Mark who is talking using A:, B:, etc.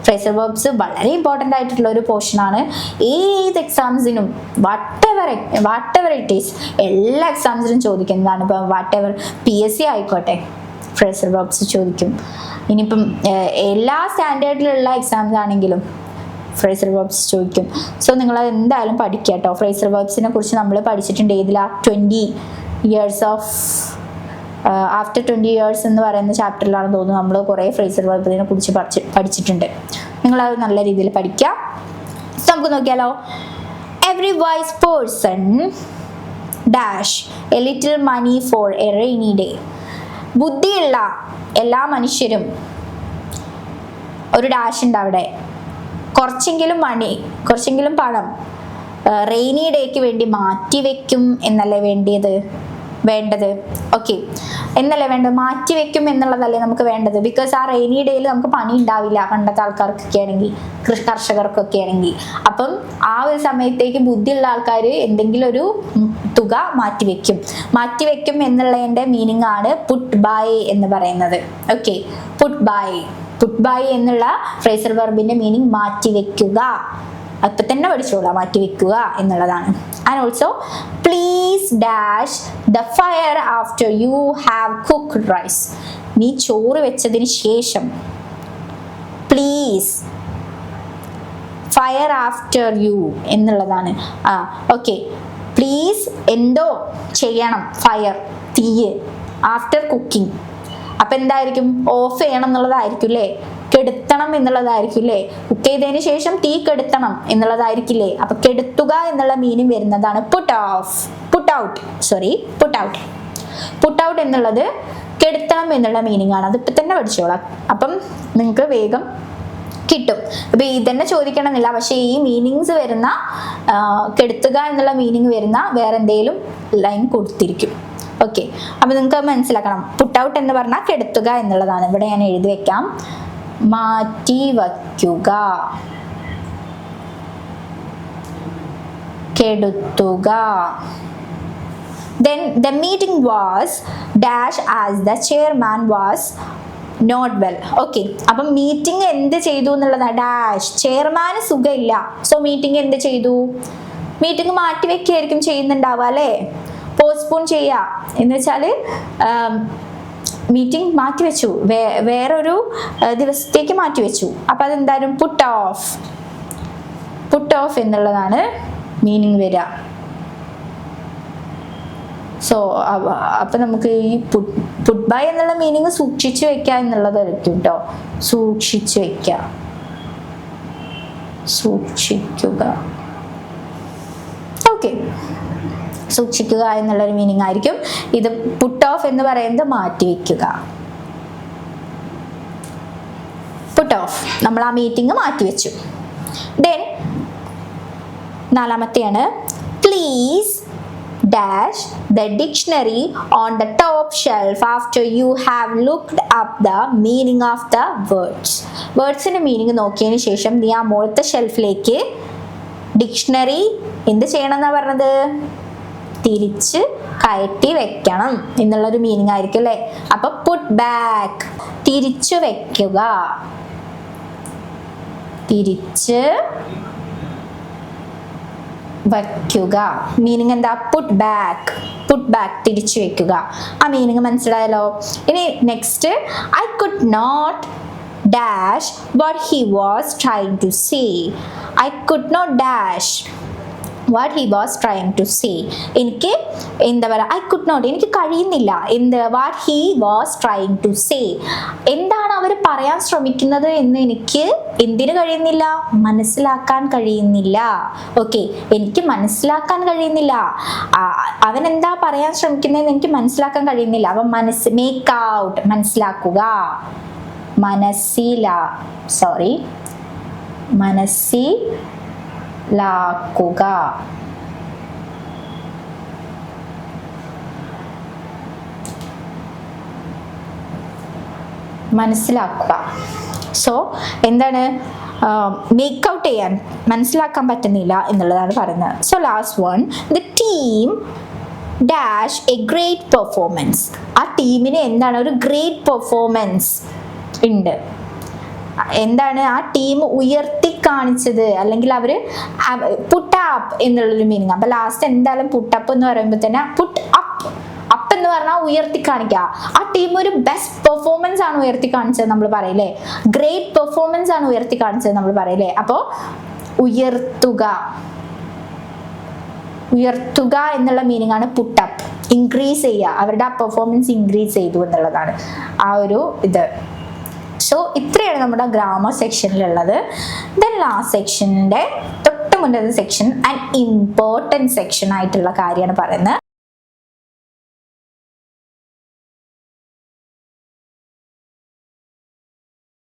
A: Phrasal verbs വളരെ important ആയിട്ടുള്ള ഒരു പോർഷനാണ്. ഏത് എക്സാംസിനും വാട്ട് എവർ ഇറ്റ് ഈസ് എല്ലാ എക്സാംസിനും ചോദിക്കുന്നതാണ്. ഇപ്പം വാട്ട് എവർ PSC ആയിക്കോട്ടെ ഫ്രേസൽ വെർബ്സ് ചോദിക്കും. ഇനിയിപ്പം എല്ലാ സ്റ്റാൻഡേർഡിലുള്ള എക്സാംസ് ആണെങ്കിലും ഫ്രേസൽ വെർബ്സ് ചോദിക്കും. സോ നിങ്ങളത് എന്തായാലും പഠിക്കുക കേട്ടോ. ഫ്രേസൽ വെർബ്സിനെ കുറിച്ച് നമ്മൾ പഠിച്ചിട്ടുണ്ട്. ഏതിലാ 20 years ഓഫ് ആഫ്റ്റർ 20 years എന്ന് പറയുന്ന ചാപ്റ്ററിലാണെന്ന് തോന്നുന്നു നമ്മൾ കുറേ ഫ്രേസൽ വെർബിനെ കുറിച്ച് പഠിച്ചിട്ടുണ്ട്. നിങ്ങളത് നല്ല രീതിയിൽ പഠിക്കുക. സോ നമുക്ക് നോക്കിയാലോ. Every wise person dash a little money for a rainy day. ബുദ്ധിയുള്ള എല്ലാ മനുഷ്യരും ഒരു ഡാഷ് ഉണ്ട് അവിടെ, കുറച്ചെങ്കിലും പണം റെയിനി ഡേക്ക് വേണ്ടി മാറ്റിവെക്കും എന്നല്ലേ വേണ്ടത്. ഓക്കെ, എന്നല്ലേ വേണ്ടത്, മാറ്റിവെക്കും എന്നുള്ളതല്ലേ നമുക്ക് വേണ്ടത്. ബിക്കോസ് ആ റെയിനി ഡേയിൽ നമുക്ക് പണി ഉണ്ടാവില്ല പണ്ടത്തെ ആൾക്കാർക്കൊക്കെ ആണെങ്കിൽ, കർഷകർക്കൊക്കെ ആണെങ്കിൽ. അപ്പം ആ ഒരു സമയത്തേക്ക് ബുദ്ധിയുള്ള ആൾക്കാർ എന്തെങ്കിലും ഒരു തുക മാറ്റിവെക്കും എന്നുള്ളതിൻ്റെ മീനിങ് ആണ് പുട്ട് ബൈ എന്ന് പറയുന്നത്. ഓക്കെ, പുട്ട് ബൈ എന്നുള്ള ഫ്രേസൽ വെർബിന്റെ മീനിങ് മാറ്റിവെക്കുക. അപ്പൊ തന്നെ പഠിച്ചോളാം, മാറ്റിവെക്കുക എന്നുള്ളതാണ്. And also please dash the fire after you have cooked rice. നീ ചോറ് വെച്ചതിന് ശേഷം പ്ലീസ് ഫയർ ആഫ്റ്റർ യു എന്നുള്ളതാണ്. ഓക്കെ, പ്ലീസ് എന്തോ ചെയ്യണം, ഫയർ തീയ്, ആഫ്റ്റർ കുക്കിംഗ്. അപ്പൊ എന്തായിരിക്കും, ഓഫ് ചെയ്യണം എന്നുള്ളതായിരിക്കും അല്ലേ, കെടുത്തണം എന്നുള്ളതായിരിക്കും അല്ലേ, കുക്ക് ചെയ്തതിന് ശേഷം തീ കെടുത്തണം എന്നുള്ളതായിരിക്കില്ലേ. അപ്പൊ കെടുത്തുക എന്നുള്ള മീനിങ് വരുന്നതാണ് പുട്ട് ഔട്ട് എന്നുള്ളത് കെടുത്തണം എന്നുള്ള മീനിങ് ആണ്. അതിപ്പോ തന്നെ പഠിച്ചോളാം. അപ്പം നിങ്ങൾക്ക് വേഗം കിട്ടും. അപ്പൊ ഇതന്നെ ചോദിക്കണമെന്നില്ല, പക്ഷെ ഈ മീനിങ്സ് വരുന്ന കെടുത്തുക എന്നുള്ള മീനിങ് വരുന്ന വേറെ എന്തെങ്കിലും ലൈൻ കൊടുത്തിരിക്കും. ഓക്കെ, അപ്പൊ നിങ്ങൾക്ക് മനസ്സിലാക്കണം. പുട്ട് ഔട്ട് എന്ന് പറഞ്ഞാൽ കെടുത്തുക എന്നുള്ളതാണ്. ഇവിടെ ഞാൻ എഴുതി വെക്കാം, മാറ്റി വയ്ക്കുക, കെടുത്തുക. Then the meeting was dash as the chairman was not well. Okay, അപ്പം മീറ്റിംഗ് എന്ത് ചെയ്തു എന്നുള്ളതാണ് ഡാഷ്. ചെയർമാന് സുഖമില്ല, സോ മീറ്റിംഗ് എന്ത് ചെയ്തു, മീറ്റിംഗ് മാറ്റിവെക്കുകയായിരിക്കും ചെയ്യുന്നുണ്ടാവുക അല്ലേ, പോസ്റ്റ്പോൺ ചെയ്യുക എന്ന് വെച്ചാൽ മീറ്റിംഗ് മാറ്റിവെച്ചു, വേറൊരു ദിവസത്തേക്ക് മാറ്റിവെച്ചു. അപ്പം അതെന്തായാലും പുട്ട് ഓഫ് എന്നുള്ളതാണ് മീനിങ് വരിക. സോ അപ്പം നമുക്ക് ഈ പുട്ട് ബൈ എന്നുള്ള മീനിങ് സൂക്ഷിച്ചു വെക്കുക എന്നുള്ളതായിരിക്കും കേട്ടോ. സൂക്ഷിക്കുക. ഓക്കെ, സൂക്ഷിക്കുക എന്നുള്ളൊരു മീനിങ് ആയിരിക്കും. ഇത് പുട്ട് ഓഫ് എന്ന് പറയുന്നത് മാറ്റിവെക്കുക. പുട്ട് ഓഫ്, നമ്മൾ ആ മീറ്റിംഗ് മാറ്റിവെച്ചു. ദെൻ നാലാമത്തെയാണ് please dash the dictionary on the top shelf after you have looked up the meaning of the wordsന്റെ മീനിങ് നോക്കിയതിന് ശേഷം നീ ആ മുകളിലത്തെ ഷെൽഫിലേക്ക് ഡിക്ഷണറി എന്ത് ചെയ്യണം എന്നാ പറഞ്ഞത്, തിരിച്ച് കയറ്റി വെക്കണം എന്നുള്ളൊരു മീനിങ് ആയിരിക്കും അല്ലേ. അപ്പൊ പുട്ട് ബാക്ക്, തിരിച്ചു വെക്കുക, മീനിങ് എന്താ, പുട്ട് ബാക്ക് തിരിച്ചു വെക്കുക. ആ മീനിങ് മനസ്സിലായല്ലോ. ഇനി next, I could not dash what he was trying to say. I could not dash what he was trying to say. എനിക്ക് എന്താ പറയുക, ഐ കുഡ് നോട്ട്, എനിക്ക് കഴിയുന്നില്ല, എന്ത്, what he was trying to say, എന്താണ് അവർ പറയാൻ ശ്രമിക്കുന്നത് എന്ന് എനിക്ക് എന്തിനു കഴിയുന്നില്ല, മനസ്സിലാക്കാൻ കഴിയുന്നില്ല. ഓക്കെ, എനിക്ക് മനസ്സിലാക്കാൻ കഴിയുന്നില്ല, അവൻ എന്താ പറയാൻ ശ്രമിക്കുന്നതെന്ന് എനിക്ക് മനസ്സിലാക്കാൻ കഴിയുന്നില്ല. അവൻ മേക്ക് ഔട്ട്, മനസ്സിലാക്കുക, മനസ്സിലാക്കുക. സോ എന്താണ്, മേക്ക് ഔട്ട് ചെയ്യാൻ, മനസ്സിലാക്കാൻ പറ്റുന്നില്ല എന്നുള്ളതാണ് പറയുന്നത്. So last one, the team dash A great performance. ആ ടീമിന് എന്താണ്, ഒരു ഗ്രേറ്റ് പെർഫോമൻസ് ഉണ്ട്. എന്താണ് ആ ടീം ഉയർത്തി കാണിച്ചത്, അല്ലെങ്കിൽ അവര് പുട്ടപ്പ് എന്നുള്ളൊരു മീനിങ്. അപ്പൊ ലാസ്റ്റ് എന്തായാലും പുട്ടപ്പ് എന്ന് പറയുമ്പോൾ തന്നെ പുട്ട് അപ്പ്, അപ്പ് എന്ന് പറഞ്ഞാൽ ഉയർത്തി കാണിക്കുക. ആ ടീം ഒരു ബെസ്റ്റ് പെർഫോമൻസ് ആണ് ഉയർത്തി കാണിച്ചത് നമ്മൾ പറയില്ലേ, ഗ്രേറ്റ് പെർഫോമൻസ് ആണ് ഉയർത്തി കാണിച്ചത് നമ്മൾ പറയില്ലേ. അപ്പോ ഉയർത്തുക, ഉയർത്തുക എന്നുള്ള മീനിങ് ആണ് പുട്ടപ്പ്. ഇൻക്രീസ് ചെയ്യുക, അവരുടെ ആ പെർഫോമൻസ് ഇൻക്രീസ് ചെയ്തു എന്നുള്ളതാണ് ആ ഒരു ഇത്. സോ ഇത്രയാണ് നമ്മുടെ ഗ്രാമർ സെക്ഷനിലുള്ളത്. ദെൻ ലാസ്റ്റ് സെക്ഷൻ്റെ തൊട്ട് മുന്നത്തെ സെക്ഷൻ ആൻഡ് ഇമ്പോർട്ടൻറ്റ് സെക്ഷൻ ആയിട്ടുള്ള കാര്യമാണ് പറയുന്നത്.